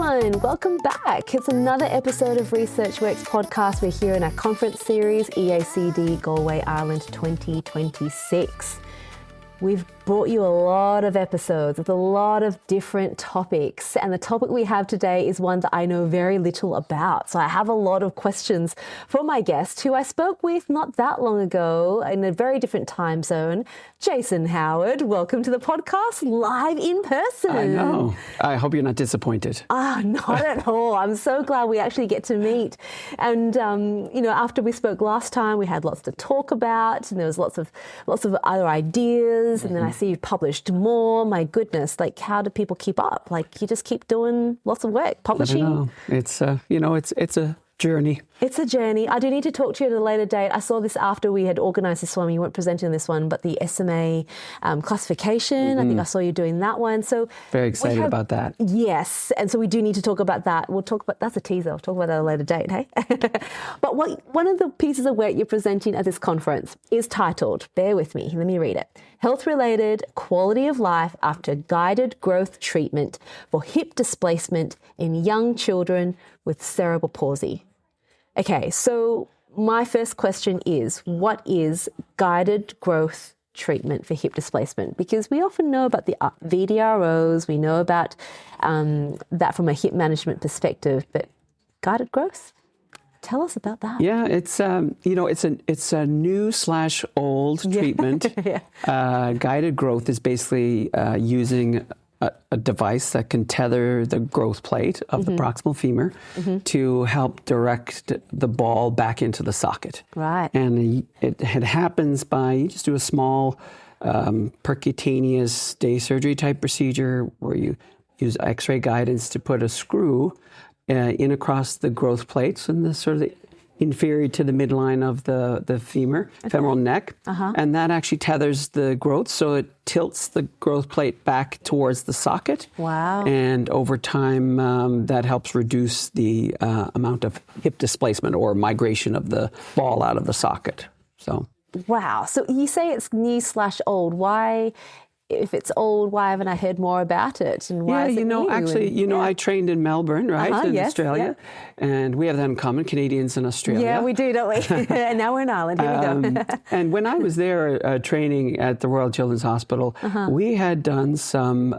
everyone, welcome back. It's another episode of Research Works podcast. We're here in our conference series, EACD Galway, Ireland 2026. We've brought you a lot of episodes with a lot of different topics, and the topic we have today is one that I know very little about. So I have a lot of questions for my guest, who I spoke with not that long ago in a very different time zone. Jason Howard, welcome to the podcast live in person. I know. I hope you're not disappointed. Not at all. I'm so glad we actually get to meet. And, after we spoke last time, we had lots to talk about, and there was lots of other ideas. And then I see you've published more. My goodness, like, how do people keep up? Like, you just keep doing lots of work, publishing. I know. It's a journey. It's a journey. I do need to talk to you at a later date. I saw this after we had organised this one. You weren't presenting this one, but the SMA classification. I think I saw you doing that one. So very excited about that. Yes. And so we do need to talk about that. We'll talk about, that's a teaser. We'll talk about that at a later date, hey? But one of the pieces of work you're presenting at this conference is titled, bear with me, let me read it, Health-Related Quality of Life After Guided Growth Treatment for Hip Displacement in Young Children with Cerebral Palsy. Okay, so my first question is, what is guided growth treatment for hip displacement? Because we often know about the VDROs, we know about that from a hip management perspective, but guided growth? Tell us about that. Yeah, it's a new/old treatment. Guided growth is basically using a device that can tether the growth plate of the proximal femur to help direct the ball back into the socket. Right. And it happens by, you just do a small percutaneous day surgery type procedure where you use X-ray guidance to put a screw in across the growth plates and the sort of the inferior to the midline of the femur, femoral neck. And that actually tethers the growth, so it tilts the growth plate back towards the socket. Wow. And over time, that helps reduce the amount of hip displacement or migration of the ball out of the socket. So. Wow. So you say it's new/old. Why? If it's old, why haven't I heard more about it? And why is it new? Actually, I trained in Melbourne, right, in Australia, and we have that in common, Canadians and Australia. Yeah, we do, don't we? And now we're in Ireland. Here we go. And when I was there training at the Royal Children's Hospital, we had done some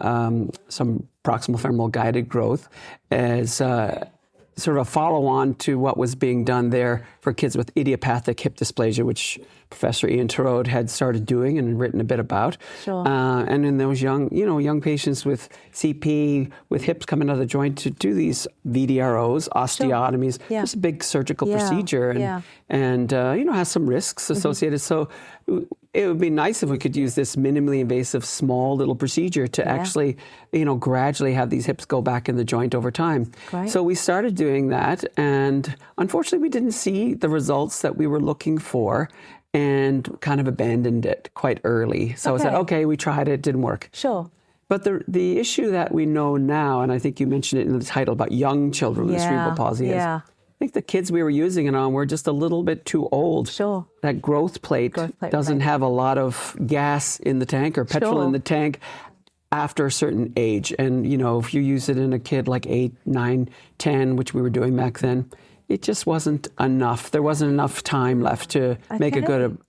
proximal femoral guided growth as sort of a follow-on to what was being done there for kids with idiopathic hip dysplasia, which Professor Ian Turode had started doing and written a bit about. Sure. And in those young patients with CP, with hips coming out of the joint, to do these VDROs, osteotomies, it's a big surgical procedure and has some risks associated. So it would be nice if we could use this minimally invasive, small little procedure to actually, gradually have these hips go back in the joint over time. Great. So we started doing that, and unfortunately we didn't see the results that we were looking for and kind of abandoned it quite early. So I said, okay, we tried it, didn't work. Sure. But the issue that we know now, and I think you mentioned it in the title about young children with cerebral palsy, is I think the kids we were using it on were just a little bit too old. Sure. That growth plate doesn't have a lot of gas in the tank or petrol in the tank after a certain age. And, if you use it in a kid like 8, 9, 10, which we were doing back then, it just wasn't enough. There wasn't enough time left to make a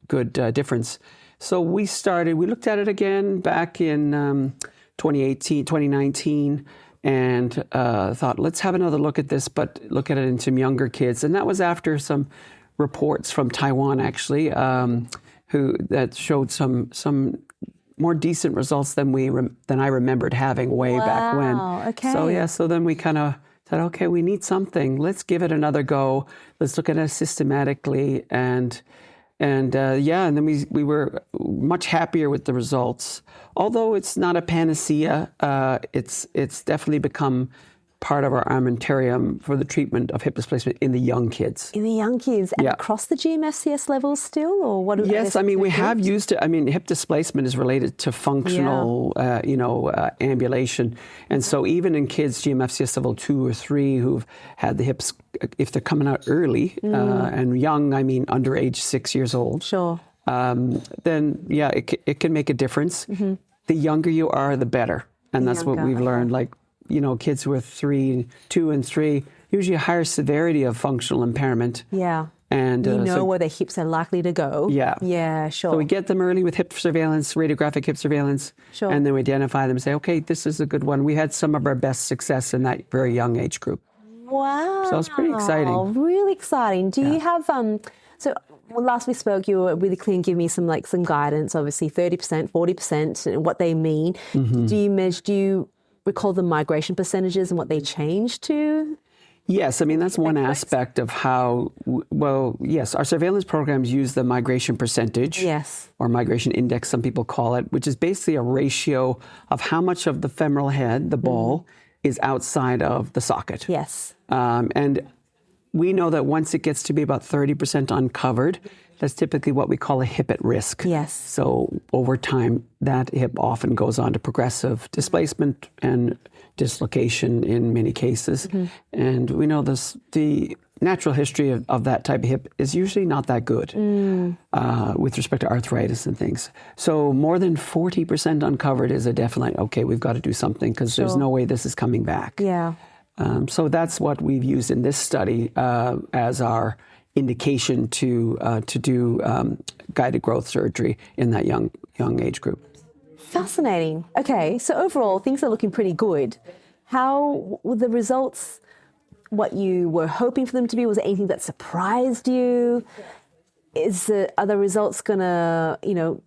good difference. So we looked at it again back in 2019, and thought, let's have another look at this, but look at it in some younger kids. And that was after some reports from Taiwan, actually, that showed some more decent results than I remembered having way back when. Okay. So then we kind of said, okay, we need something. Let's give it another go. Let's look at it systematically, and then we were much happier with the results. Although it's not a panacea, it's definitely become part of our armamentarium for the treatment of hip displacement in the young kids. In the young kids, and across the GMFCS levels still, or what? Yes, we have used it. Hip displacement is related to functional, ambulation, and so even in kids GMFCS level 2 or 3 who've had the hips, if they're coming out early and young, under age 6 years old. Sure. Then it can make a difference. The younger you are, the better, and that's what we've learned. Like kids who are 2 and 3, usually a higher severity of functional impairment. Yeah. And where their hips are likely to go. Yeah. Yeah, sure. So we get them early with hip surveillance, radiographic hip surveillance. Sure. And then we identify them and say, okay, this is a good one. We had some of our best success in that very young age group. Wow. So it's pretty exciting. Really exciting. Do you have, last we spoke, you were really clear and giving me some guidance, obviously 30%, 40%, and what they mean. Mm-hmm. Do you recall the migration percentages and what they changed to? Yes, I mean, that's one aspect of how, yes, our surveillance programs use the migration percentage. Yes. Or migration index, some people call it, which is basically a ratio of how much of the femoral head, the ball, is outside of the socket. Yes. And we know that once it gets to be about 30% uncovered, that's typically what we call a hip at risk. Yes. So over time, that hip often goes on to progressive displacement and dislocation in many cases. Mm-hmm. And we know the natural history of that type of hip is usually not that good with respect to arthritis and things. So more than 40% uncovered is a definite, okay, we've got to do something because there's no way this is coming back. Yeah. So that's what we've used in this study as our indication to do guided growth surgery in that young age group. Fascinating. Okay, so overall, things are looking pretty good. How were the results what you were hoping for them to be? Was there anything that surprised you? Are the results going to,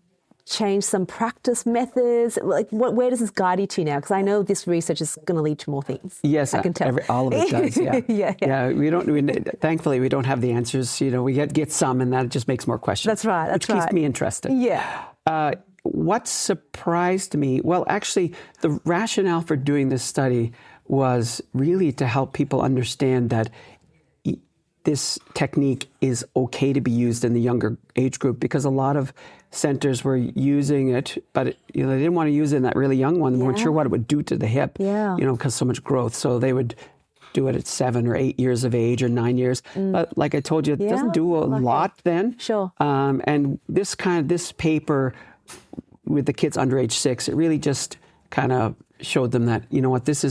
change some practice methods? Where does this guide you to now? Because I know this research is going to lead to more things. Yes, I can tell. All of it does. Yeah, yeah. Thankfully, we don't have the answers. We get some, and that just makes more questions. That's right. Which keeps me interested. Yeah. What surprised me? Well, actually, the rationale for doing this study was really to help people understand that this technique is okay to be used in the younger age group, because a lot of centers were using it, but they didn't want to use it in that really young one. They weren't sure what it would do to the hip, because so much growth. So they would do it at 7 or 8 years of age or 9 years. But like I told you, it doesn't do a lot then. Sure. And this paper with the kids under age 6, it really just kind of showed them that, this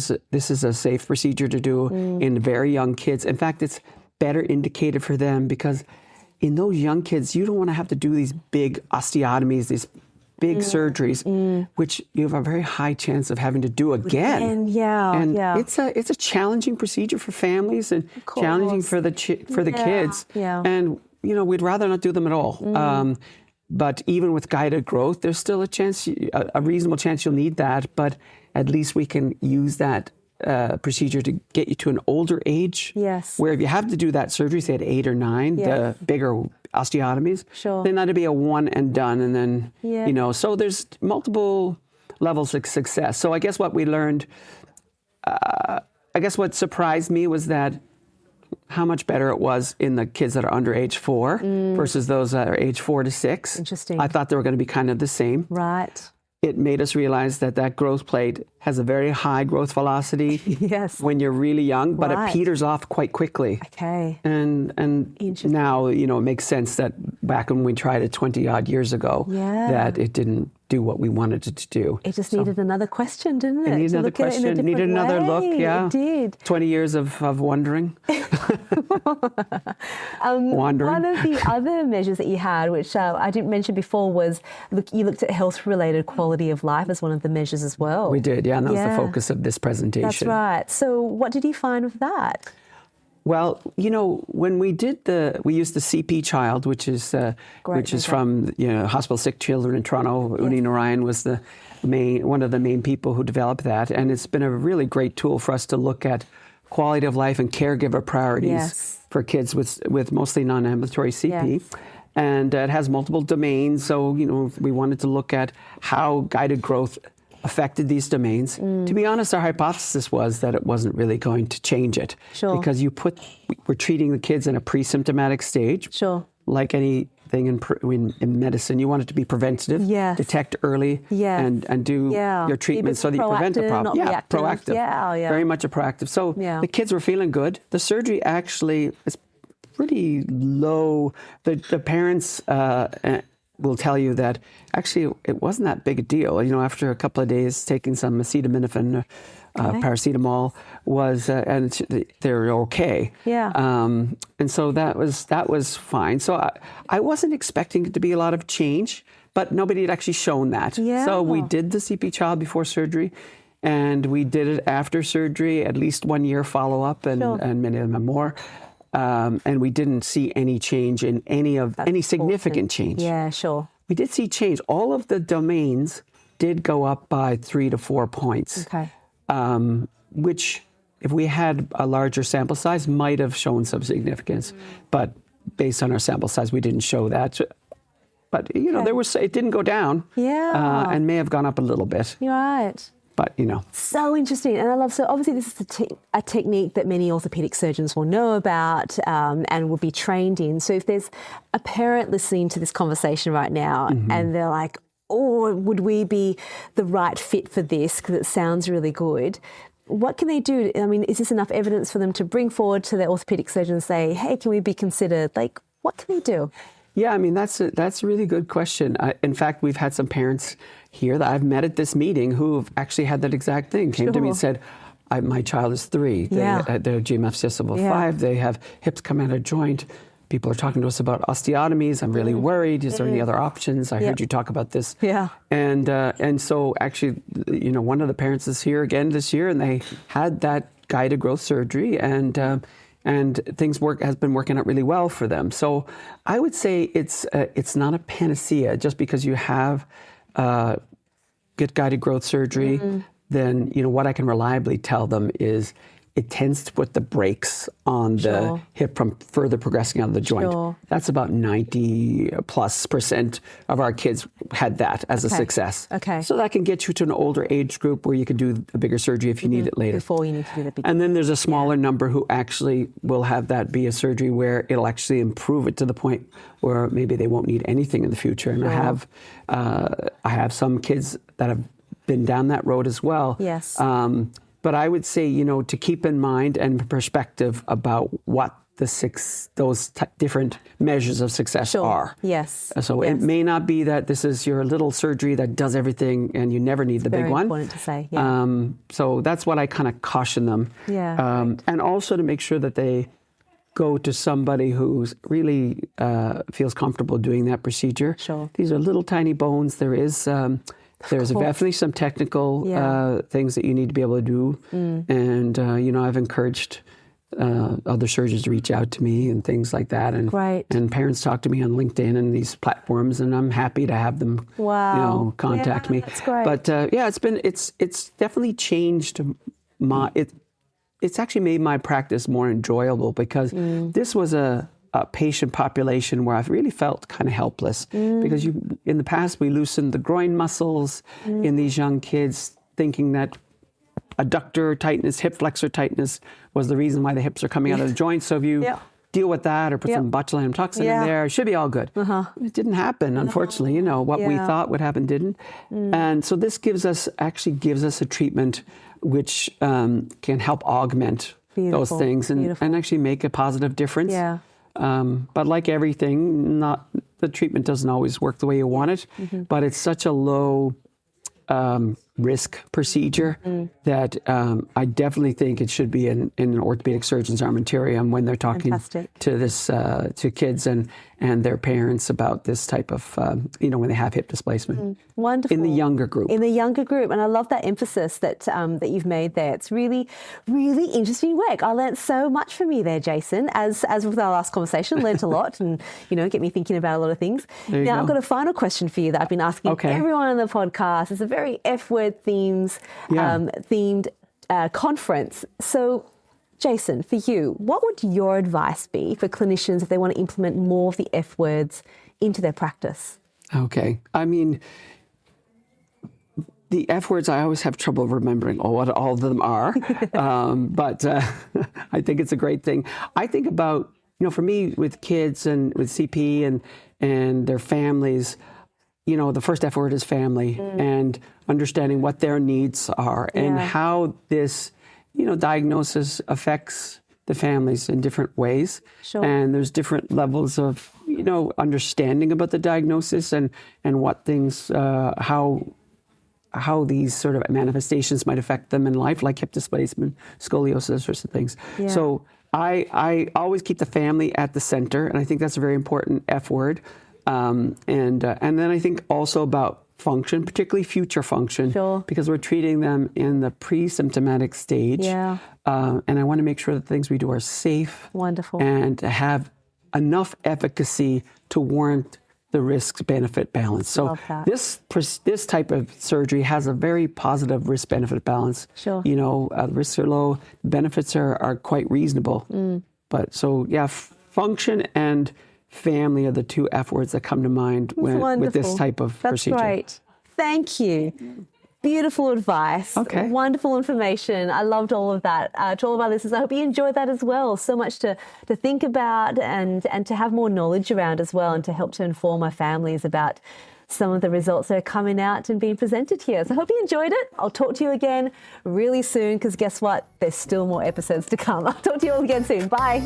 is a safe procedure to do in very young kids. In fact, it's better indicated for them because in those young kids, you don't want to have to do these big osteotomies, these big surgeries, which you have a very high chance of having to do again. And it's a challenging procedure for families and challenging for the kids. Yeah. And we'd rather not do them at all. But even with guided growth, there's still a reasonable chance you'll need that. But at least we can use that procedure to get you to an older age. Yes. Where if you have to do that surgery, say at 8 or 9, the bigger osteotomies, then that'd be a one and done. And then, so there's multiple levels of success. So I guess what we learned, what surprised me was that how much better it was in the kids that are under age 4 versus those that are age 4 to 6. Interesting. I thought they were going to be kind of the same. Right. It made us realize that growth plate has a very high growth velocity when you're really young, but it peters off quite quickly. Okay. And now, it makes sense that back when we tried it 20 odd years ago, that it didn't do what we wanted it to do. It just needed another question, didn't it? It needed another question, it needed another look, It did. 20 years of wondering. Wandering. One of the other measures that you had, which I didn't mention before, was you looked at health-related quality of life as one of the measures as well. We did, and that was the focus of this presentation. That's right. So what did you find with that? Well, when we used the CP child, which is from Hospital Sick Children in Toronto. Uni Narayan was one of the main people who developed that, and it's been a really great tool for us to look at quality of life and caregiver priorities for kids with mostly non-ambulatory CP. Yes. And it has multiple domains, so we wanted to look at how guided growth affected these domains. To be honest, our hypothesis was that it wasn't really going to change it. Sure. Because we're treating the kids in a pre-symptomatic stage. Sure. Like anything in medicine, you want it to be preventative, detect early, and do your treatment so that you prevent the problem. Proactive. Yeah. Very much a proactive. So the kids were feeling good. The surgery actually is pretty low. The parents will tell you that actually it wasn't that big a deal. After a couple of days taking some acetaminophen paracetamol was, and they're okay. Yeah. And so that was fine. So I wasn't expecting it to be a lot of change, but nobody had actually shown that. Yeah. So we did the CP child before surgery, and we did it after surgery, at least 1 year follow-up, and many of them more. And we didn't see any change in any significant change. Yeah, sure. We did see change. All of the domains did go up by 3 to 4 points. Okay. Which, if we had a larger sample size, might have shown some significance. But based on our sample size, we didn't show that. But, it didn't go down. Yeah. And may have gone up a little bit. You're right. But, So interesting. And I love, so obviously this is a technique that many orthopedic surgeons will know about and will be trained in. So if there's a parent listening to this conversation right now and they're like, oh, would we be the right fit for this because it sounds really good? What can they do? I mean, is this enough evidence for them to bring forward to their orthopedic surgeon and say, hey, can we be considered? Like, what can they do? Yeah, I mean, that's a really good question. In fact, we've had some parents here that I've met at this meeting who have actually had that exact thing. Came to me and said, my child is 3. They're GMFCS level 5. They have hips come out of joint. People are talking to us about osteotomies. I'm really worried. Is there any other options? I heard you talk about this. Yeah. And so actually, one of the parents is here again this year, and they had that guided growth surgery, and things has been working out really well for them. So I would say it's not a panacea just because you have get guided growth surgery. Then what I can reliably tell them is it tends to put the brakes on the hip from further progressing out of the joint. That's about 90+% of our kids had that as a success. Okay. So that can get you to an older age group where you can do a bigger surgery if you need it later. Before you need to do the big. And then there's a smaller number who actually will have that be a surgery where it'll actually improve it to the point where maybe they won't need anything in the future. And I have some kids that have been down that road as well. Yes. But I would say, to keep in mind and perspective about what those different measures of success are. Yes. So it may not be that this is your little surgery that does everything and you never need the big one. Very important to say. Yeah. So that's what I kind of caution them. Yeah. And also to make sure that they go to somebody who's really feels comfortable doing that procedure. Sure. These are little tiny bones. There's definitely some technical things that you need to be able to do. And, I've encouraged other surgeons to reach out to me and things like that. And, and parents talk to me on LinkedIn and these platforms, and I'm happy to have them, contact me. That's great. But, it's definitely changed it's actually made my practice more enjoyable because this was a patient population where I've really felt kind of helpless because in the past we loosened the groin muscles in these young kids, thinking that adductor tightness, hip flexor tightness was the reason why the hips are coming out of the joint. So if you deal with that or put some botulinum toxin in there, it should be all good. It didn't happen, unfortunately. What we thought would happen didn't. And so this gives us a treatment which can help augment those things and actually make a positive difference. Yeah. But like everything, the treatment doesn't always work the way you want it, but it's such a low risk procedure that I definitely think it should be in an orthopedic surgeon's armamentarium when they're talking to kids and their parents about this type of, when they have hip displacement. Wonderful. In the younger group. In the younger group. And I love that emphasis that you've made there. It's really, really interesting work. I learned so much from you there, Jason, as with our last conversation, learned a lot and, get me thinking about a lot of things. Now, I've got a final question for you that I've been asking everyone on the podcast. It's a very F-word themed conference. So, Jason, for you, what would your advice be for clinicians if they want to implement more of the F words into their practice? Okay. I mean, the F words, I always have trouble remembering what all of them are, but I think it's a great thing. I think about, for me, with kids and with CP and their families, the first F word is family and understanding what their needs are and how this diagnosis affects the families in different ways. Sure. And there's different levels of, understanding about the diagnosis and what things, how how these sort of manifestations might affect them in life, like hip displacement, scoliosis, those sorts of things. Yeah. So I always keep the family at the center, and I think that's a very important F word. And then I think also about function, particularly future function, because we're treating them in the pre-symptomatic stage. Yeah. And I want to make sure that the things we do are safe. Wonderful. And have enough efficacy to warrant the risk-benefit balance. So this type of surgery has a very positive risk-benefit balance. Sure. You know, risks are low, benefits are quite reasonable. But so, yeah, function and family are the two F words that come to mind with this type of procedure. That's great. Thank you. Beautiful advice. Okay. Wonderful information. I loved all of that. To all of our listeners, I hope you enjoyed that as well. So much to think about and to have more knowledge around as well, and to help to inform our families about some of the results that are coming out and being presented here. So I hope you enjoyed it. I'll talk to you again really soon, because guess what? There's still more episodes to come. I'll talk to you all again soon. Bye.